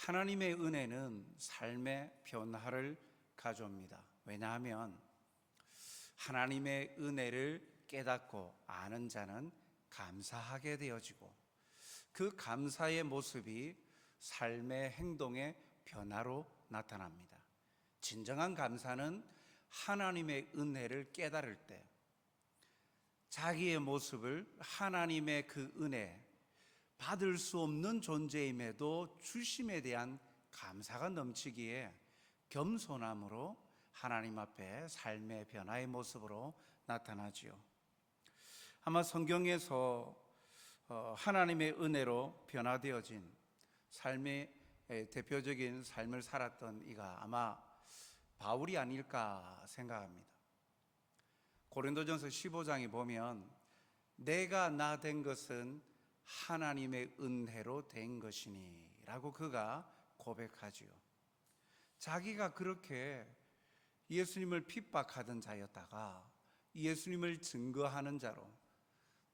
하나님의 은혜는 삶의 변화를 가져옵니다. 왜냐하면 하나님의 은혜를 깨닫고 아는 자는 감사하게 되어지고 그 감사의 모습이 삶의 행동의 변화로 나타납니다. 진정한 감사는 하나님의 은혜를 깨달을 때 자기의 모습을 하나님의 그 은혜, 받을 수 없는 존재임에도 주심에 대한 감사가 넘치기에 겸손함으로 하나님 앞에 삶의 변화의 모습으로 나타나지요. 아마 성경에서 하나님의 은혜로 변화되어진 삶의 대표적인 삶을 살았던 이가 아마 바울이 아닐까 생각합니다. 고린도전서 15장에 보면 내가 나 된 것은 하나님의 은혜로 된 것이니 라고 그가 고백하지요. 자기가 그렇게 예수님을 핍박하던 자였다가 예수님을 증거하는 자로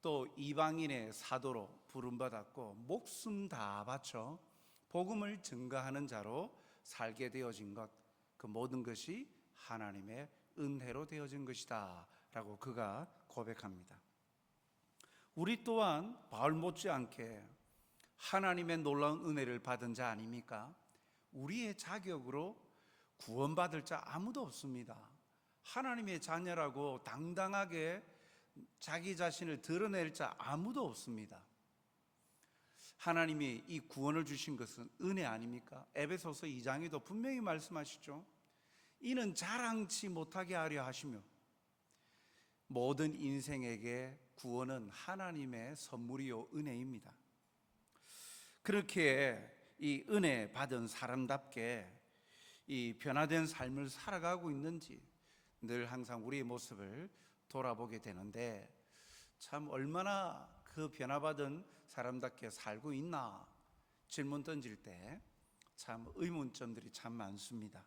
또 이방인의 사도로 부름받았고 목숨 다 바쳐 복음을 증거하는 자로 살게 되어진 것, 그 모든 것이 하나님의 은혜로 되어진 것이다 라고 그가 고백합니다. 우리 또한 바울 못지않게 하나님의 놀라운 은혜를 받은 자 아닙니까? 우리의 자격으로 구원받을 자 아무도 없습니다. 하나님의 자녀라고 당당하게 자기 자신을 드러낼 자 아무도 없습니다. 하나님이 이 구원을 주신 것은 은혜 아닙니까? 에베소서 2장에도 분명히 말씀하시죠. 이는 자랑치 못하게 하려 하시며 모든 인생에게 구원은 하나님의 선물이요 은혜입니다. 그렇게 이 은혜 받은 사람답게 이 변화된 삶을 살아가고 있는지 늘 항상 우리의 모습을 돌아보게 되는데 참 얼마나 그 변화받은 사람답게 살고 있나 질문 던질 때 참 의문점들이 참 많습니다.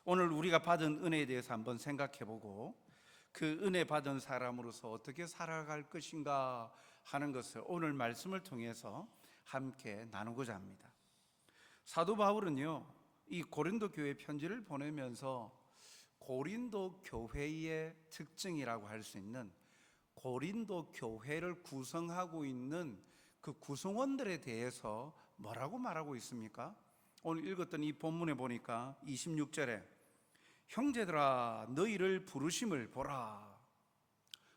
오늘 우리가 받은 은혜에 대해서 한번 생각해보고 그 은혜 받은 사람으로서 어떻게 살아갈 것인가 하는 것을 오늘 말씀을 통해서 함께 나누고자 합니다. 사도 바울은요, 이 고린도 교회 편지를 보내면서 고린도 교회의 특징이라고 할 수 있는 고린도 교회를 구성하고 있는 그 구성원들에 대해서 뭐라고 말하고 있습니까? 오늘 읽었던 이 본문에 보니까 26절에 형제들아 너희를 부르심을 보라.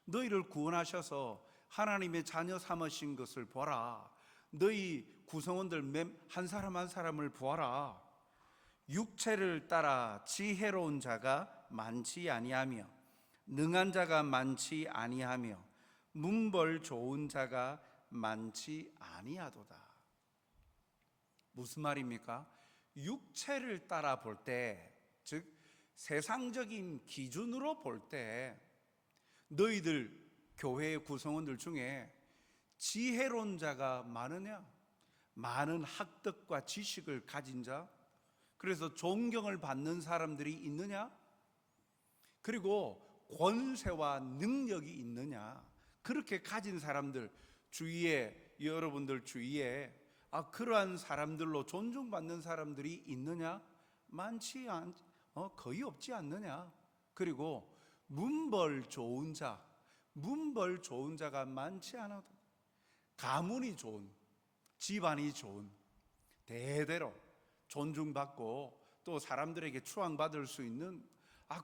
너희를 구원하셔서 하나님의 자녀 삼으신 것을 보라. 너희 구성원들 한 사람 한 사람을 보아라. 육체를 따라 지혜로운 자가 많지 아니하며 능한 자가 많지 아니하며 문벌 좋은 자가 많지 아니하도다. 무슨 말입니까? 육체를 따라 볼 때, 즉 세상적인 기준으로 볼 때 너희들 교회의 구성원들 중에 지혜로운 자가 많으냐? 많은 학덕과 지식을 가진 자, 그래서 존경을 받는 사람들이 있느냐? 그리고 권세와 능력이 있느냐? 그렇게 가진 사람들 주위에, 여러분들 주위에 그러한 사람들로 존중받는 사람들이 있느냐? 거의 없지 않느냐? 그리고 문벌 좋은 자가 많지 않아도 가문이 좋은, 집안이 좋은, 대대로 존중받고 또 사람들에게 추앙받을 수 있는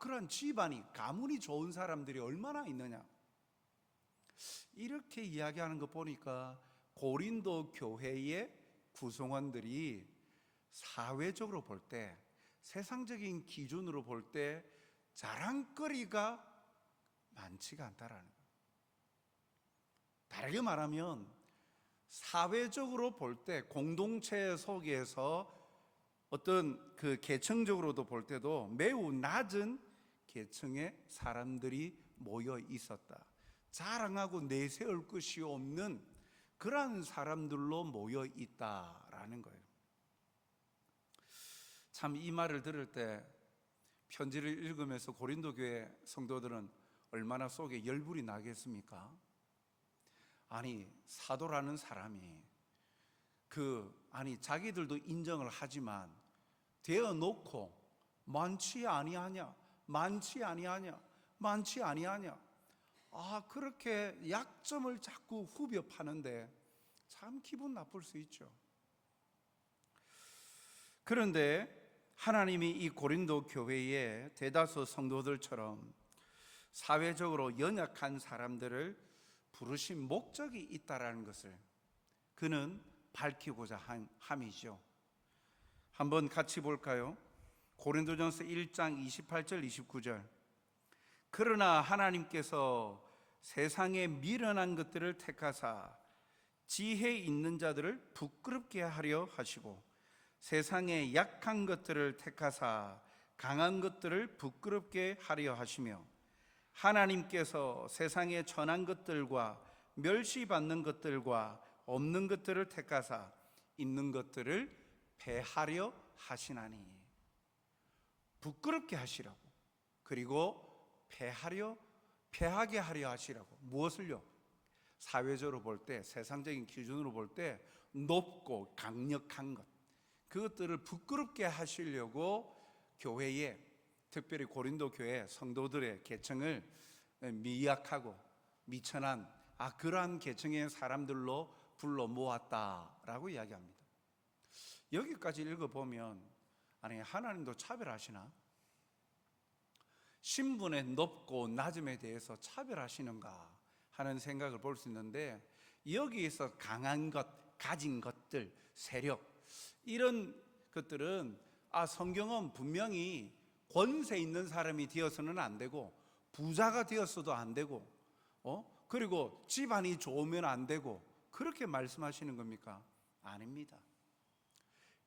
그러한 집안이, 가문이 좋은 사람들이 얼마나 있느냐? 이렇게 이야기하는 거 보니까 고린도 교회의 구성원들이 사회적으로 볼 때, 세상적인 기준으로 볼 때 자랑거리가 많지가 않다라는 거예요. 다르게 말하면 사회적으로 볼 때, 공동체 속에서 어떤 그 계층적으로도 볼 때도 매우 낮은 계층의 사람들이 모여 있었다. 자랑하고 내세울 것이 없는 그러한 사람들로 모여 있다라는 거예요. 참 이 말을 들을 때 편지를 읽으면서 고린도 교회 성도들은 얼마나 속에 열불이 나겠습니까? 아니, 사도라는 사람이 아니 자기들도 인정을 하지만 되어 놓고 많지 아니하냐, 많지 아니하냐, 많지 아니하냐. 그렇게 약점을 자꾸 후벼 파는데 참 기분 나쁠 수 있죠. 그런데 하나님이 이 고린도 교회의 대다수 성도들처럼 사회적으로 연약한 사람들을 부르신 목적이 있다라는 것을 그는 밝히고자 함이죠. 한번 같이 볼까요? 고린도전서 1장 28절 29절. 그러나 하나님께서 세상에 미련한 것들을 택하사 지혜 있는 자들을 부끄럽게 하려 하시고 세상에 약한 것들을 택하사 강한 것들을 부끄럽게 하려 하시며 하나님께서 세상에 천한 것들과 멸시받는 것들과 없는 것들을 택하사 있는 것들을 패하려 하시나니. 부끄럽게 하시라고, 그리고 패하게 하려 하시라고. 무엇을요? 사회적으로 볼 때, 세상적인 기준으로 볼 때 높고 강력한 것, 그것들을 부끄럽게 하시려고 교회에, 특별히 고린도 교회 성도들의 계층을 미약하고 미천한 그러한 계층의 사람들로 불러 모았다라고 이야기합니다. 여기까지 읽어보면 아니 하나님도 차별하시나? 신분의 높고 낮음에 대해서 차별하시는가 하는 생각을 볼 수 있는데, 여기에서 강한 것, 가진 것들, 세력, 이런 것들은 성경은 분명히 권세 있는 사람이 되어서는 안 되고 부자가 되었어도 안 되고 그리고 집안이 좋으면 안 되고 그렇게 말씀하시는 겁니까? 아닙니다.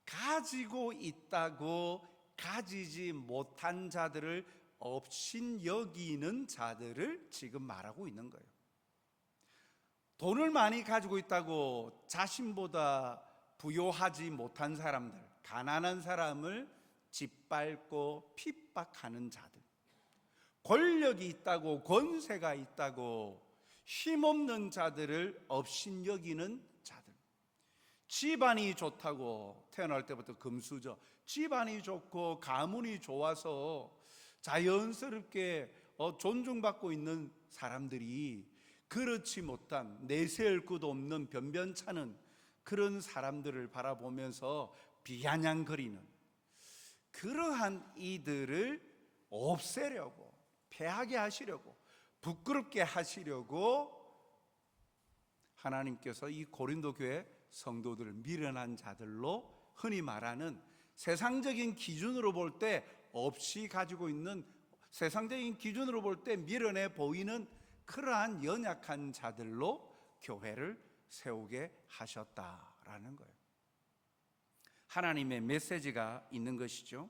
가지고 있다고 가지지 못한 자들을 없인 여기는 자들을 지금 말하고 있는 거예요. 돈을 많이 가지고 있다고 자신보다 부요하지 못한 사람들, 가난한 사람을 짓밟고 핍박하는 자들, 권력이 있다고 권세가 있다고 힘없는 자들을 없인 여기는 자들, 집안이 좋다고 태어날 때부터 금수저, 집안이 좋고 가문이 좋아서 자연스럽게 존중받고 있는 사람들이 그렇지 못한 내세울 것도 없는 변변찮은 그런 사람들을 바라보면서 비아냥거리는 그러한 이들을 없애려고, 패하게 하시려고, 부끄럽게 하시려고 하나님께서 이 고린도 교회 성도들을 미련한 자들로, 흔히 말하는 세상적인 기준으로 볼 때 없이 가지고 있는, 세상적인 기준으로 볼 때 미련해 보이는 그러한 연약한 자들로 교회를 세우게 하셨다라는 거예요. 하나님의 메시지가 있는 것이죠.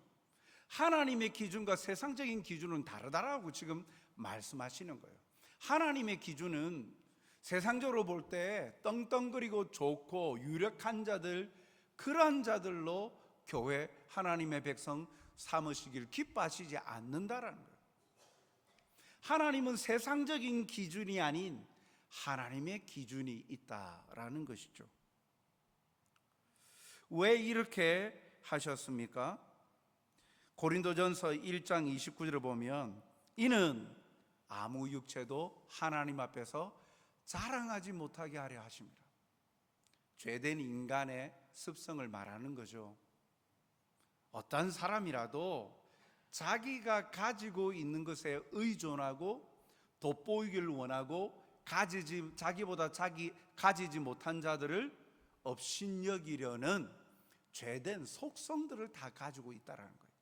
하나님의 기준과 세상적인 기준은 다르다라고 지금 말씀하시는 거예요. 하나님의 기준은 세상적으로 볼 때 떵떵거리고 좋고 유력한 자들, 그러한 자들로 교회, 하나님의 백성 삼으시기를 기뻐하시지 않는다라는 거예요. 하나님은 세상적인 기준이 아닌 하나님의 기준이 있다라는 것이죠. 왜 이렇게 하셨습니까? 고린도전서 1장 29절을 보면 이는 아무 육체도 하나님 앞에서 자랑하지 못하게 하려 하십니다. 죄된 인간의 습성을 말하는 거죠. 어떤 사람이라도 자기가 가지고 있는 것에 의존하고 돋보이기를 원하고 자기보다 가지지 못한 자들을 업신여기려는 죄된 속성들을 다 가지고 있다는 거예요.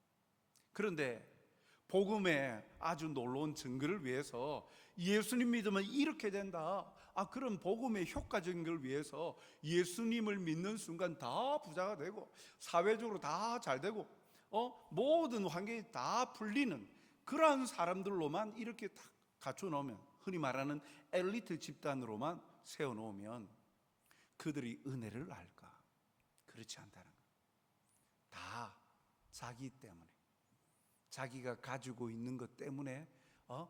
그런데 복음의 아주 놀라운 증거를 위해서 예수님 믿으면 이렇게 된다. 그럼 복음의 효과적인 걸 위해서 예수님을 믿는 순간 다 부자가 되고 사회적으로 다 잘 되고 모든 환경이 다 풀리는 그러한 사람들로만 이렇게 딱 갖춰놓으면, 흔히 말하는 엘리트 집단으로만 세워놓으면 그들이 은혜를 알까? 그렇지 않다는 거예요. 다 자기 때문에, 자기가 가지고 있는 것 때문에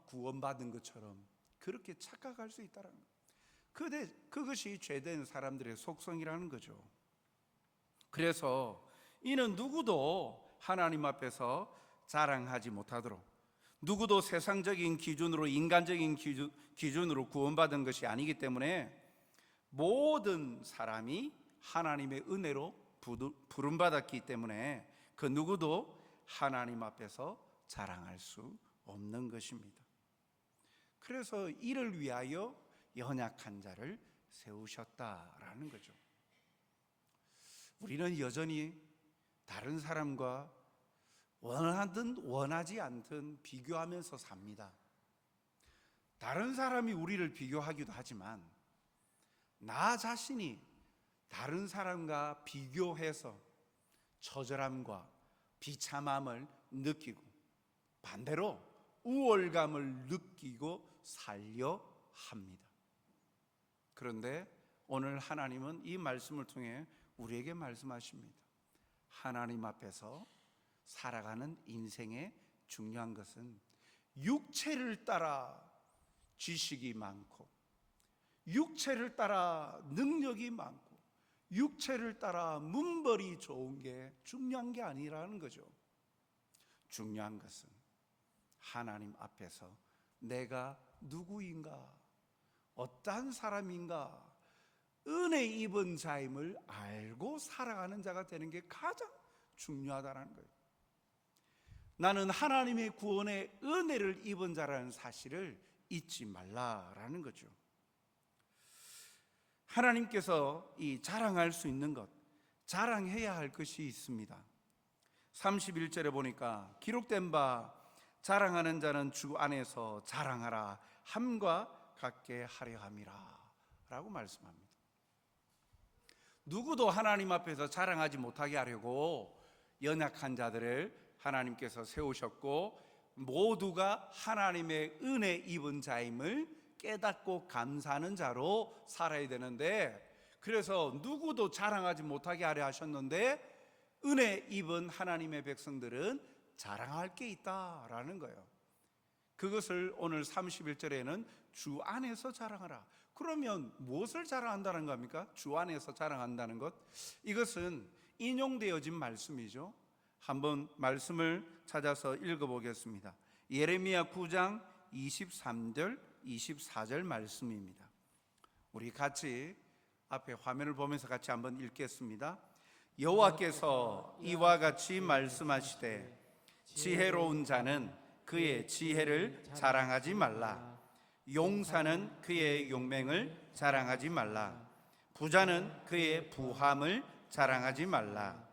구원받은 것처럼 그렇게 착각할 수 있다는 거예요. 그것이 죄된 사람들의 속성이라는 거죠. 그래서 이는 누구도 하나님 앞에서 자랑하지 못하도록, 누구도 세상적인 기준으로, 인간적인 기준으로 구원받은 것이 아니기 때문에 모든 사람이 하나님의 은혜로 부름받았기 때문에 그 누구도 하나님 앞에서 자랑할 수 없는 것입니다. 그래서 이를 위하여 연약한 자를 세우셨다라는 거죠. 우리는 여전히 다른 사람과 원하든 원하지 않든 비교하면서 삽니다. 다른 사람이 우리를 비교하기도 하지만 나 자신이 다른 사람과 비교해서 처절함과 비참함을 느끼고 반대로 우월감을 느끼고 살려 합니다. 그런데 오늘 하나님은 이 말씀을 통해 우리에게 말씀하십니다. 하나님 앞에서 살아가는 인생의 중요한 것은 육체를 따라 지식이 많고, 육체를 따라 능력이 많고, 육체를 따라 문벌이 좋은 게 중요한 게 아니라는 거죠. 중요한 것은 하나님 앞에서 내가 누구인가, 어떠한 사람인가, 은혜 입은 자임을 알고 살아가는 자가 되는 게 가장 중요하다는 거예요. 나는 하나님의 구원의 은혜를 입은 자라는 사실을 잊지 말라라는 거죠. 하나님께서 이 자랑할 수 있는 것, 자랑해야 할 것이 있습니다. 31절에 보니까 기록된 바 자랑하는 자는 주 안에서 자랑하라 함과 같게 하려 함이라 라고 말씀합니다. 누구도 하나님 앞에서 자랑하지 못하게 하려고 연약한 자들을 하나님께서 세우셨고, 모두가 하나님의 은혜 입은 자임을 깨닫고 감사하는 자로 살아야 되는데, 그래서 누구도 자랑하지 못하게 하려 하셨는데 은혜 입은 하나님의 백성들은 자랑할 게 있다라는 거예요. 그것을 오늘 31절에는 주 안에서 자랑하라. 그러면 무엇을 자랑한다는 겁니까? 주 안에서 자랑한다는 것, 이것은 인용되어진 말씀이죠. 한번 말씀을 찾아서 읽어보겠습니다. 예레미야 9장 23절 24절 말씀입니다. 우리 같이 앞에 화면을 보면서 같이 한번 읽겠습니다. 여호와께서 이와 같이 말씀하시되 지혜로운 자는 그의 지혜를 자랑하지 말라. 용사는 그의 용맹을 자랑하지 말라. 부자는 그의 부함을 자랑하지 말라.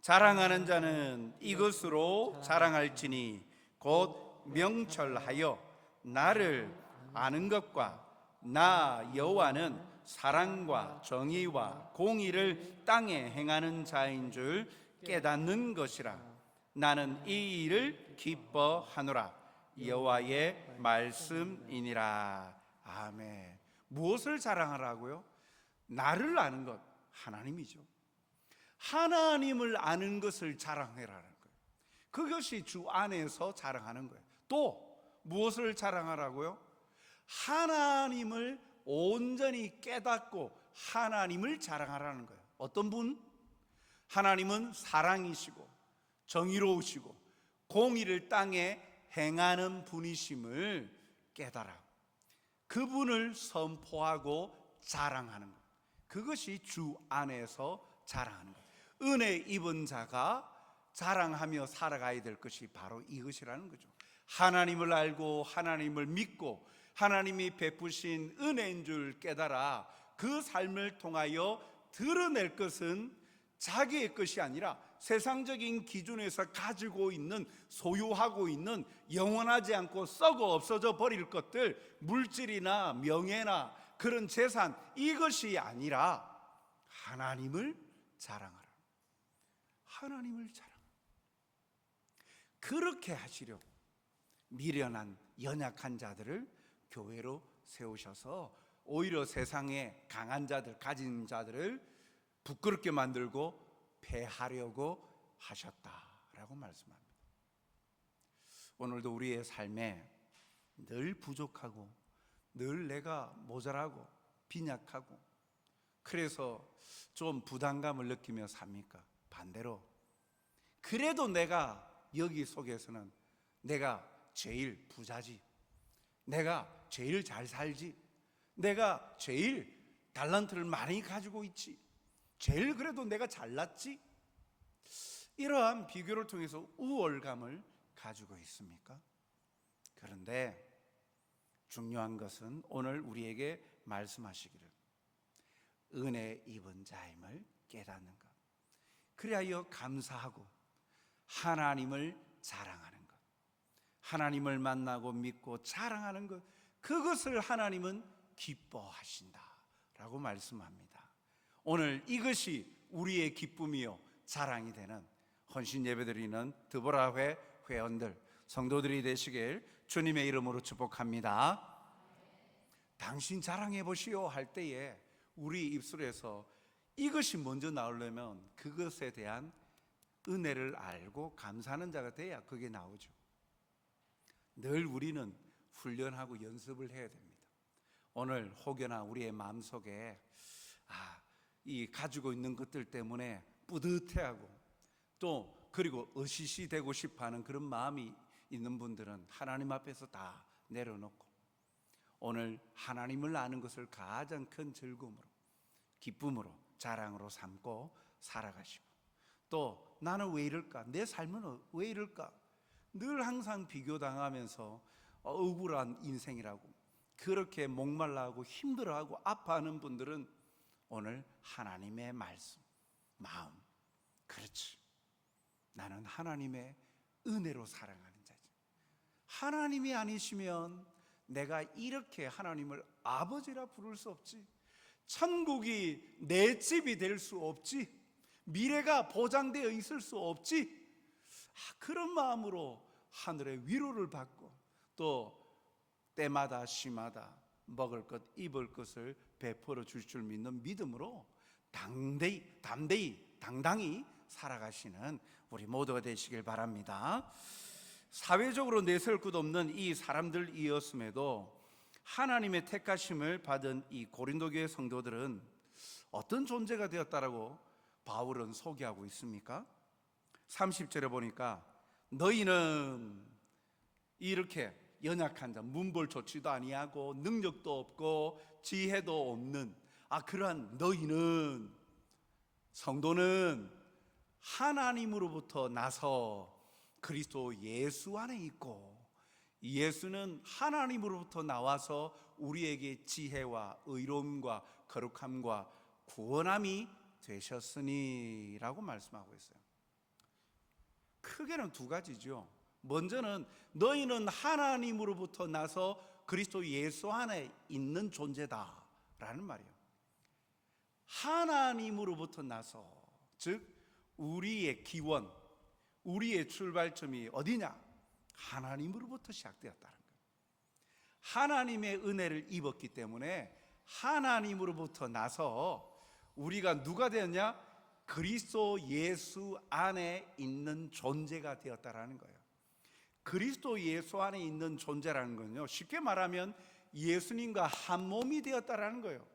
자랑하는 자는 이것으로 자랑할지니 곧 명철하여 나를 아는 것과 나 여호와는 사랑과 정의와 공의를 땅에 행하는 자인 줄 깨닫는 것이라. 나는 이 일을 기뻐하노라. 여호와의 말씀이니라. 아멘. 무엇을 자랑하라고요? 나를 아는 것, 하나님이죠. 하나님을 아는 것을 자랑해라는 거예요. 그것이 주 안에서 자랑하는 거예요. 또 무엇을 자랑하라고요? 하나님을 온전히 깨닫고 하나님을 자랑하라는 거예요. 어떤 분? 하나님은 사랑이시고 정의로우시고 공의를 땅에 행하는 분이심을 깨달아 그분을 선포하고 자랑하는 것, 그것이 주 안에서 자랑하는 것. 은혜 입은 자가 자랑하며 살아가야 될 것이 바로 이것이라는 거죠. 하나님을 알고 하나님을 믿고 하나님이 베푸신 은혜인 줄 깨달아 그 삶을 통하여 드러낼 것은 자기의 것이 아니라 세상적인 기준에서 가지고 있는, 소유하고 있는, 영원하지 않고 썩어 없어져 버릴 것들, 물질이나 명예나 그런 재산, 이것이 아니라 하나님을 자랑하라. 하나님을 자랑하라. 그렇게 하시려고 미련한 연약한 자들을 교회로 세우셔서 오히려 세상에 강한 자들, 가진 자들을 부끄럽게 만들고 패하려고 하셨다라고 말씀합니다. 오늘도 우리의 삶에 늘 부족하고 늘 내가 모자라고 빈약하고 그래서 좀 부담감을 느끼며 삽니까? 반대로 그래도 내가 여기 속에서는 내가 제일 부자지, 내가 제일 잘 살지, 내가 제일 달란트를 많이 가지고 있지, 제일 그래도 내가 잘났지, 이러한 비교를 통해서 우월감을 가지고 있습니까? 그런데 중요한 것은 오늘 우리에게 말씀하시기를 은혜 입은 자임을 깨닫는 것, 그리하여 감사하고 하나님을 자랑하는 것, 하나님을 만나고 믿고 자랑하는 것, 그것을 하나님은 기뻐하신다라고 말씀합니다. 오늘 이것이 우리의 기쁨이요 자랑이 되는 헌신 예배드리는 드보라회 회원들, 성도들이 되시길 주님의 이름으로 축복합니다. 당신 자랑해 보시오 할 때에 우리 입술에서 이것이 먼저 나오려면 그것에 대한 은혜를 알고 감사하는 자가 돼야 그게 나오죠. 늘 우리는 훈련하고 연습을 해야 됩니다. 오늘 혹여나 우리의 마음속에 이 가지고 있는 것들 때문에 뿌듯해하고 또 그리고 으시시 되고 싶어하는 그런 마음이 있는 분들은 하나님 앞에서 다 내려놓고 오늘 하나님을 아는 것을 가장 큰 즐거움으로, 기쁨으로, 자랑으로 삼고 살아가시고, 또 나는 왜 이럴까? 내 삶은 왜 이럴까? 늘 항상 비교당하면서 억울한 인생이라고 그렇게 목말라하고 힘들어하고 아파하는 분들은 오늘 하나님의 말씀, 마음, 그렇지, 나는 하나님의 은혜로 살아가는 자지. 하나님이 아니시면 내가 이렇게 하나님을 아버지라 부를 수 없지, 천국이 내 집이 될 수 없지, 미래가 보장되어 있을 수 없지. 그런 마음으로 하늘의 위로를 받고 또 때마다 시마다 먹을 것 입을 것을 베풀어 줄 줄 믿는 믿음으로 당당히 살아가시는 우리 모두가 되시길 바랍니다. 사회적으로 내세울 것 없는 이 사람들이었음에도 하나님의 택하심을 받은 이 고린도 교회 성도들은 어떤 존재가 되었다라고 바울은 소개하고 있습니까? 30절에 보니까 너희는 이렇게 연약한 자, 문벌 좋지도 아니하고 능력도 없고 지혜도 없는 그러한 너희는, 성도는 하나님으로부터 나서 그리스도 예수 안에 있고, 예수는 하나님으로부터 나와서 우리에게 지혜와 의로움과 거룩함과 구원함이 되셨으니 라고 말씀하고 있어요. 크게는 두 가지죠. 먼저는 너희는 하나님으로부터 나서 그리스도 예수 안에 있는 존재다 라는 말이에요. 하나님으로부터 나서, 즉 우리의 기원, 우리의 출발점이 어디냐? 하나님으로부터 시작되었다는 거예요. 하나님의 은혜를 입었기 때문에 하나님으로부터 나서 우리가 누가 되었냐? 그리스도 예수 안에 있는 존재가 되었다라는 거예요. 그리스도 예수 안에 있는 존재라는 건요, 쉽게 말하면 예수님과 한 몸이 되었다라는 거예요.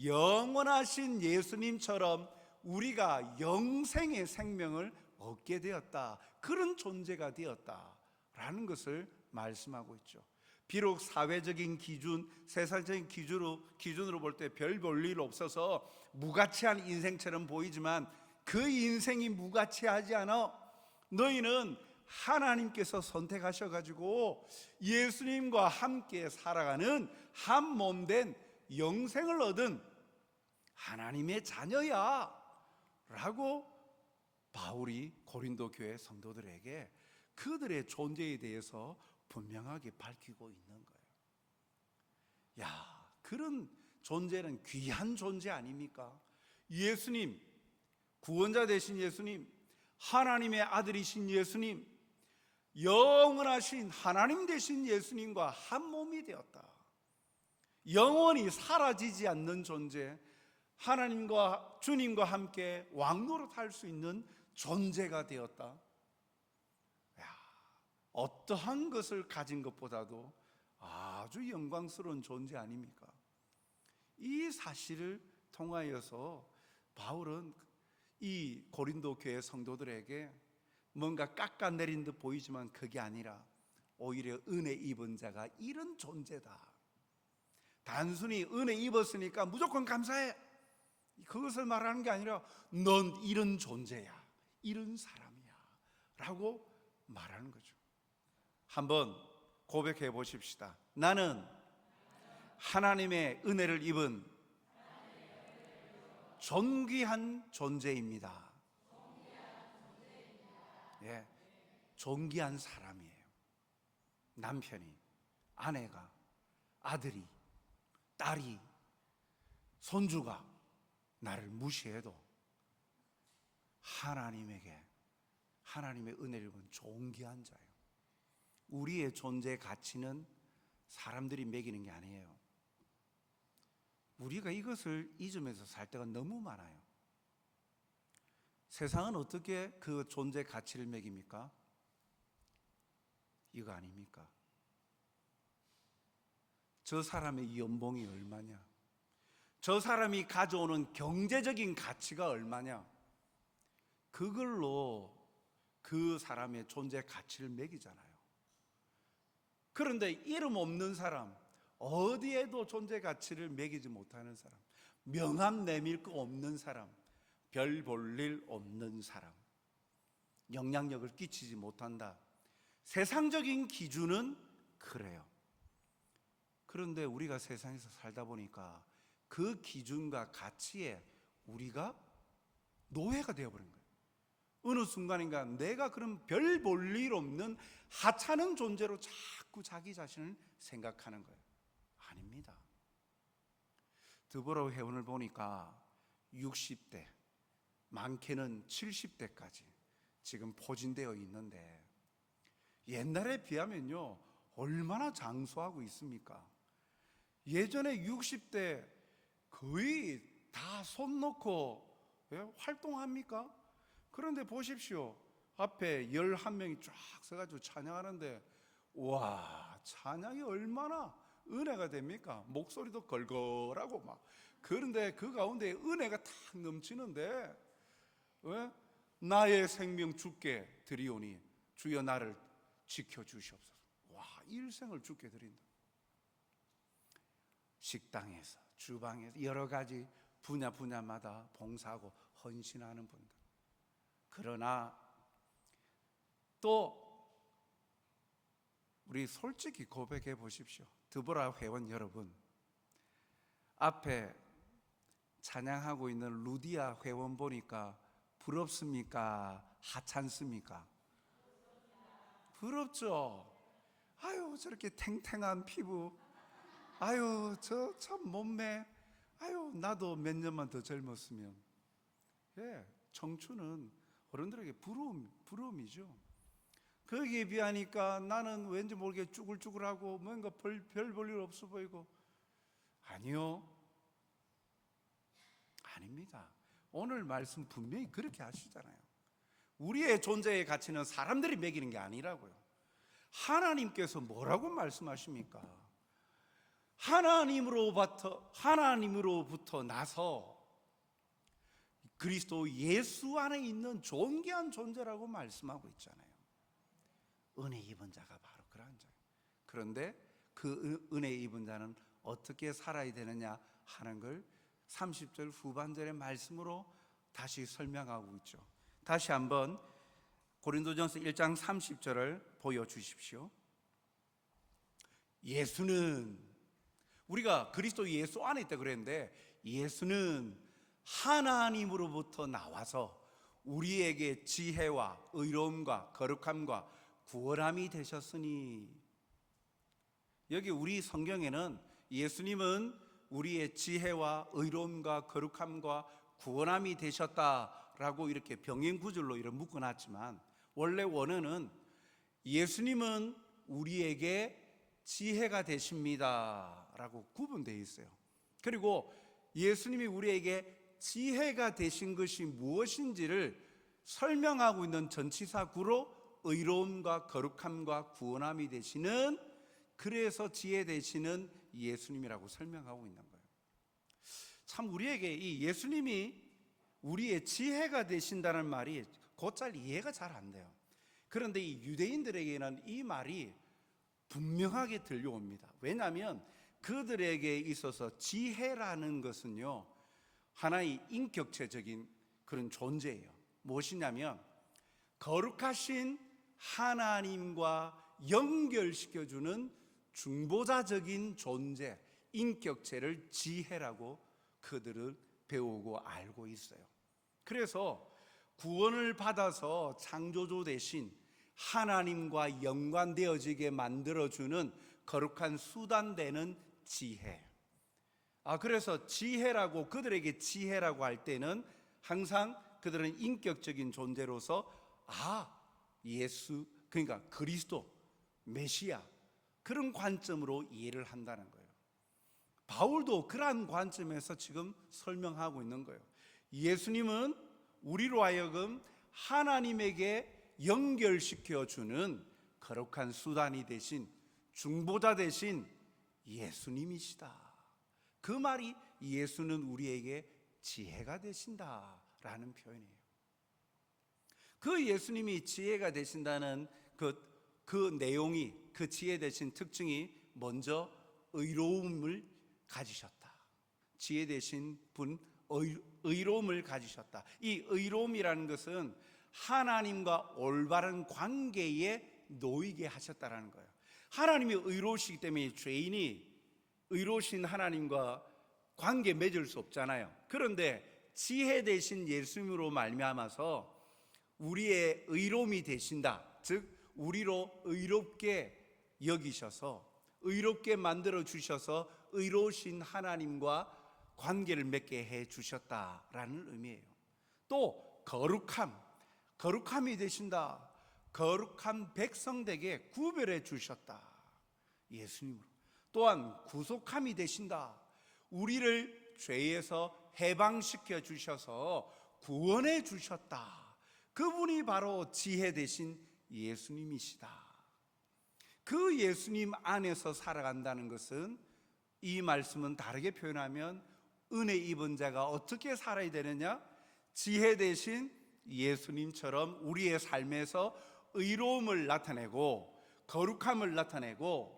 영원하신 예수님처럼 우리가 영생의 생명을 얻게 되었다, 그런 존재가 되었다라는 것을 말씀하고 있죠. 비록 사회적인 기준, 세상적인 기준으로 볼 때 별 볼 일 없어서 무가치한 인생처럼 보이지만 그 인생이 무가치하지 않아. 너희는 하나님께서 선택하셔가지고 예수님과 함께 살아가는 한 몸 된 영생을 얻은 하나님의 자녀야 라고 바울이 고린도 교회 성도들에게 그들의 존재에 대해서 분명하게 밝히고 있는 거예요. 그런 존재는 귀한 존재 아닙니까? 예수님, 구원자 되신 예수님, 하나님의 아들이신 예수님, 영원하신 하나님 되신 예수님과 한 몸이 되었다. 영원히 사라지지 않는 존재, 하나님과 주님과 함께 왕노릇할 수 있는 존재가 되었다. 어떠한 것을 가진 것보다도 아주 영광스러운 존재 아닙니까? 이 사실을 통하여서 바울은 이 고린도 교회 성도들에게 뭔가 깎아내린 듯 보이지만 그게 아니라 오히려 은혜 입은 자가 이런 존재다. 단순히 은혜 입었으니까 무조건 감사해, 그것을 말하는 게 아니라 넌 이런 존재야, 이런 사람이야 라고 말하는 거죠. 한번 고백해 보십시다. 나는 하나님의 은혜를 입은 존귀한 존재입니다. 예, 존귀한 사람이에요. 남편이, 아내가, 아들이, 딸이, 손주가 나를 무시해도 하나님에게, 하나님의 은혜를 입은 존귀한 자예요. 우리의 존재 가치는 사람들이 매기는 게 아니에요. 우리가 이것을 잊으면서 살 때가 너무 많아요. 세상은 어떻게 그 존재 가치를 매깁니까? 이거 아닙니까? 저 사람의 연봉이 얼마냐? 저 사람이 가져오는 경제적인 가치가 얼마냐? 그걸로 그 사람의 존재 가치를 매기잖아요. 그런데 이름 없는 사람, 어디에도 존재 가치를 매기지 못하는 사람, 명함 내밀 거 없는 사람, 별 볼 일 없는 사람, 영향력을 끼치지 못한다. 세상적인 기준은 그래요. 그런데 우리가 세상에서 살다 보니까 그 기준과 가치에 우리가 노예가 되어버린 거예요. 어느 순간인가 내가 그런 별 볼 일 없는 하찮은 존재로 자꾸 자기 자신을 생각하는 거예요. 아닙니다. 드보라 회원을 보니까 60대, 많게는 70대까지 지금 포진되어 있는데 옛날에 비하면요 얼마나 장수하고 있습니까? 예전에 60대 거의 다 손 놓고 활동합니까? 그런데 보십시오, 앞에 11명이 쫙 서가지고 찬양하는데 와, 찬양이 얼마나 은혜가 됩니까? 목소리도 걸걸하고 막. 그런데 그 가운데 은혜가 탁 넘치는데 왜? 나의 생명 주께 드리오니 주여 나를 지켜주시옵소서. 와, 일생을 주께 드린다. 식당에서, 주방에서 여러 가지 분야마다 봉사하고 헌신하는 분들. 그러나 또 우리 솔직히 고백해 보십시오. 드보라 회원 여러분, 앞에 찬양하고 있는 루디아 회원 보니까 부럽습니까? 하찮습니까? 부럽죠. 아유, 저렇게 탱탱한 피부, 아유, 저 참 몸매, 아유, 나도 몇 년만 더 젊었으면. 예, 청춘은 어른들에게 부러움이죠. 거기에 비하니까 나는 왠지 모르게 쭈글쭈글하고 뭔가 별 볼 일 없어 보이고. 아니요, 아닙니다. 오늘 말씀 분명히 그렇게 하시잖아요. 우리의 존재의 가치는 사람들이 매기는 게 아니라고요. 하나님께서 뭐라고 말씀하십니까? 하나님으로부터 나서 그리스도 예수 안에 있는 존귀한 존재라고 말씀하고 있잖아요. 은혜 입은 자가 바로 그러한 자예요. 그런데 그 은혜 입은 자는 어떻게 살아야 되느냐 하는 걸 30절 후반절의 말씀으로 다시 설명하고 있죠. 다시 한번 고린도전서 1장 30절을 보여주십시오. 예수는, 우리가 그리스도 예수 안에 있다 그랬는데 예수는 하나님으로부터 나와서 우리에게 지혜와 의로움과 거룩함과 구원함이 되셨으니. 여기 우리 성경에는 예수님은 우리의 지혜와 의로움과 거룩함과 구원함이 되셨다라고 이렇게 병행구절로 이렇게 묶어놨지만 원래 원어는 예수님은 우리에게 지혜가 되십니다 라고 구분되어 있어요. 그리고 예수님이 우리에게 지혜가 되신 것이 무엇인지를 설명하고 있는 전치사 구로 의로움과 거룩함과 구원함이 되시는, 그래서 지혜 되시는 예수님이라고 설명하고 있는 거예요. 참 우리에게 이 예수님이 우리의 지혜가 되신다는 말이 곧잘 이해가 잘 안 돼요. 그런데 이 유대인들에게는 이 말이 분명하게 들려옵니다. 왜냐하면 그들에게 있어서 지혜라는 것은요, 하나의 인격체적인 그런 존재예요. 무엇이냐면 거룩하신 하나님과 연결시켜주는 중보자적인 존재, 인격체를 지혜라고 그들은 배우고 알고 있어요. 그래서 구원을 받아서 창조주 대신 하나님과 연관되어지게 만들어주는 거룩한 수단되는 지혜. 그래서 지혜라고, 그들에게 지혜라고 할 때는 항상 그들은 인격적인 존재로서 예수, 그러니까 그리스도, 메시아, 그런 관점으로 이해를 한다는 거예요. 바울도 그러한 관점에서 지금 설명하고 있는 거예요. 예수님은 우리로 하여금 하나님에게 연결시켜주는 거룩한 수단이 되신, 중보자 되신 예수님이시다. 그 말이 예수는 우리에게 지혜가 되신다라는 표현이에요. 그 예수님이 지혜가 되신다는 그 내용이, 그 지혜 되신 특징이 먼저 의로움을 가지셨다. 지혜 되신 분, 의로움을 가지셨다. 이 의로움이라는 것은 하나님과 올바른 관계에 놓이게 하셨다라는 거예요. 하나님이 의로우시기 때문에 죄인이 의로우신 하나님과 관계 맺을 수 없잖아요. 그런데 지혜 되신 예수님으로 말미암아서 우리의 의로움이 되신다. 즉 우리로 의롭게 여기셔서, 의롭게 만들어 주셔서 의로우신 하나님과 관계를 맺게 해 주셨다라는 의미예요. 또 거룩함이 되신다. 거룩한 백성되게 구별해 주셨다. 예수님으로. 또한 구속함이 되신다. 우리를 죄에서 해방시켜 주셔서 구원해 주셨다. 그분이 바로 지혜 되신 예수님이시다. 그 예수님 안에서 살아간다는 것은, 이 말씀은 다르게 표현하면 은혜 입은 자가 어떻게 살아야 되느냐? 지혜 되신 예수님처럼 우리의 삶에서 의로움을 나타내고 거룩함을 나타내고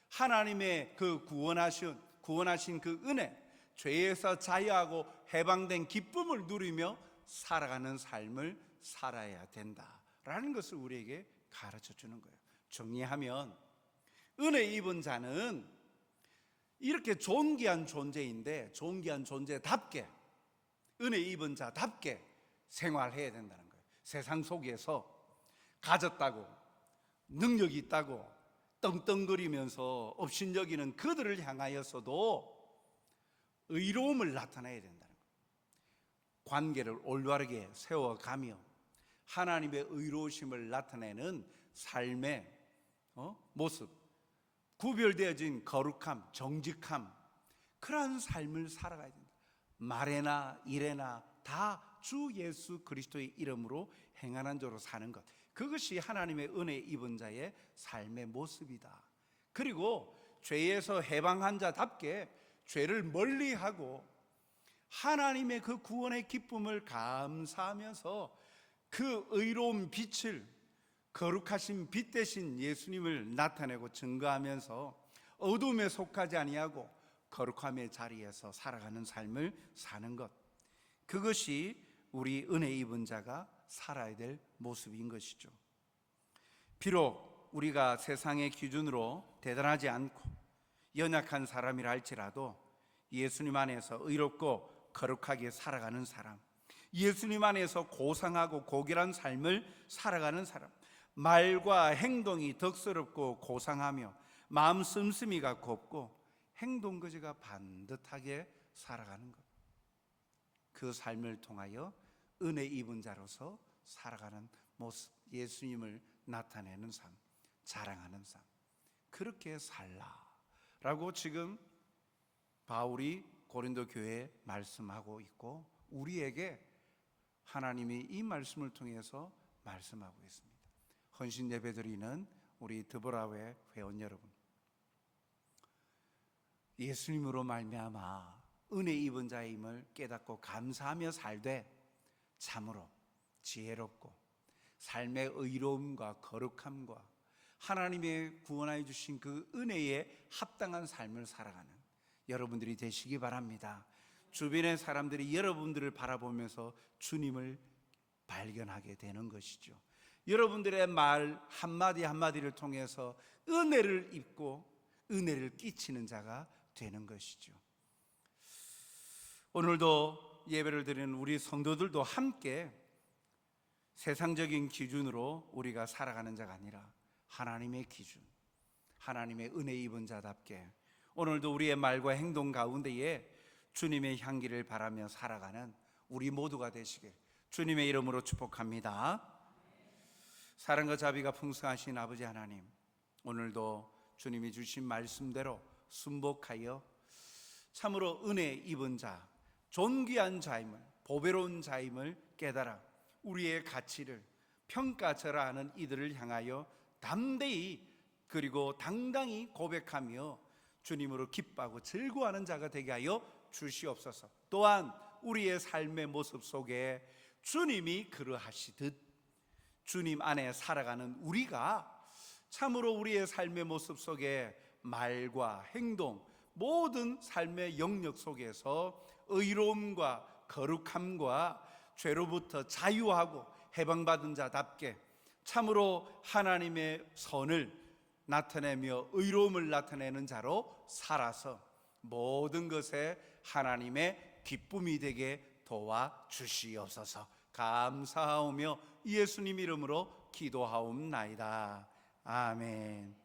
하나님의 그 구원하신 그 은혜, 죄에서 자유하고 해방된 기쁨을 누리며 살아가는 삶을 살아야 된다라는 것을 우리에게 가르쳐 주는 거예요. 정리하면 은혜 입은 자는 이렇게 존귀한 존재인데, 존귀한 존재답게, 은혜 입은 자답게 생활해야 된다는 거예요. 세상 속에서 가졌다고, 능력이 있다고 떵떵거리면서 업신여기는 그들을 향하여서도 의로움을 나타내야 된다는 거예요. 관계를 올바르게 세워가며 하나님의 의로우심을 나타내는 삶의 모습, 구별되어진 거룩함, 정직함, 그러한 삶을 살아가야 된다. 말에나 일에나 다 주 예수 그리스도의 이름으로 행하는 자로 사는 것, 그것이 하나님의 은혜 입은 자의 삶의 모습이다. 그리고 죄에서 해방한 자답게 죄를 멀리하고 하나님의 그 구원의 기쁨을 감사하면서 그 의로운 빛을, 거룩하신 빛 대신 예수님을 나타내고 증거하면서 어둠에 속하지 아니하고 거룩함의 자리에서 살아가는 삶을 사는 것, 그것이 우리 은혜 입은 자가 살아야 될 모습인 것이죠. 비록 우리가 세상의 기준으로 대단하지 않고 연약한 사람이라 할지라도 예수님 안에서 의롭고 거룩하게 살아가는 사람, 예수님 안에서 고상하고 고결한 삶을 살아가는 사람, 말과 행동이 덕스럽고 고상하며 마음 씀씀이가 곱고 행동 거지가 반듯하게 살아가는 것, 그 삶을 통하여 은혜 입은 자로서 살아가는 모습, 예수님을 나타내는 삶, 자랑하는 삶, 그렇게 살라라고 지금 바울이 고린도 교회에 말씀하고 있고, 우리에게 하나님이 이 말씀을 통해서 말씀하고 있습니다. 헌신 예배드리는 우리 드보라회 회원 여러분, 예수님으로 말미암아 은혜 입은 자임을 깨닫고 감사하며 살되 참으로 지혜롭고 삶의 의로움과 거룩함과 하나님의 구원하여 주신 그 은혜에 합당한 삶을 살아가는 여러분들이 되시기 바랍니다. 주변의 사람들이 여러분들을 바라보면서 주님을 발견하게 되는 것이죠. 여러분들의 말 한마디 한마디를 통해서 은혜를 입고 은혜를 끼치는 자가 되는 것이죠. 오늘도 예배를 드리는 우리 성도들도 함께 세상적인 기준으로 우리가 살아가는 자가 아니라 하나님의 기준, 하나님의 은혜 입은 자답게 오늘도 우리의 말과 행동 가운데에 주님의 향기를 바라며 살아가는 우리 모두가 되시길 주님의 이름으로 축복합니다. 사랑과 자비가 풍성하신 아버지 하나님, 오늘도 주님이 주신 말씀대로 순복하여 참으로 은혜 입은 자, 존귀한 자임을, 보배로운 자임을 깨달아 우리의 가치를 평가절하하는 이들을 향하여 담대히 그리고 당당히 고백하며 주님으로 기뻐하고 즐거워하는 자가 되게 하여 주시옵소서. 또한 우리의 삶의 모습 속에 주님이 그러하시듯 주님 안에 살아가는 우리가 참으로 우리의 삶의 모습 속에 말과 행동, 모든 삶의 영역 속에서 의로움과 거룩함과 죄로부터 자유하고 해방받은 자답게 참으로 하나님의 선을 나타내며 의로움을 나타내는 자로 살아서 모든 것에 하나님의 기쁨이 되게 도와주시옵소서. 감사하오며 예수님 이름으로 기도하옵나이다. 아멘.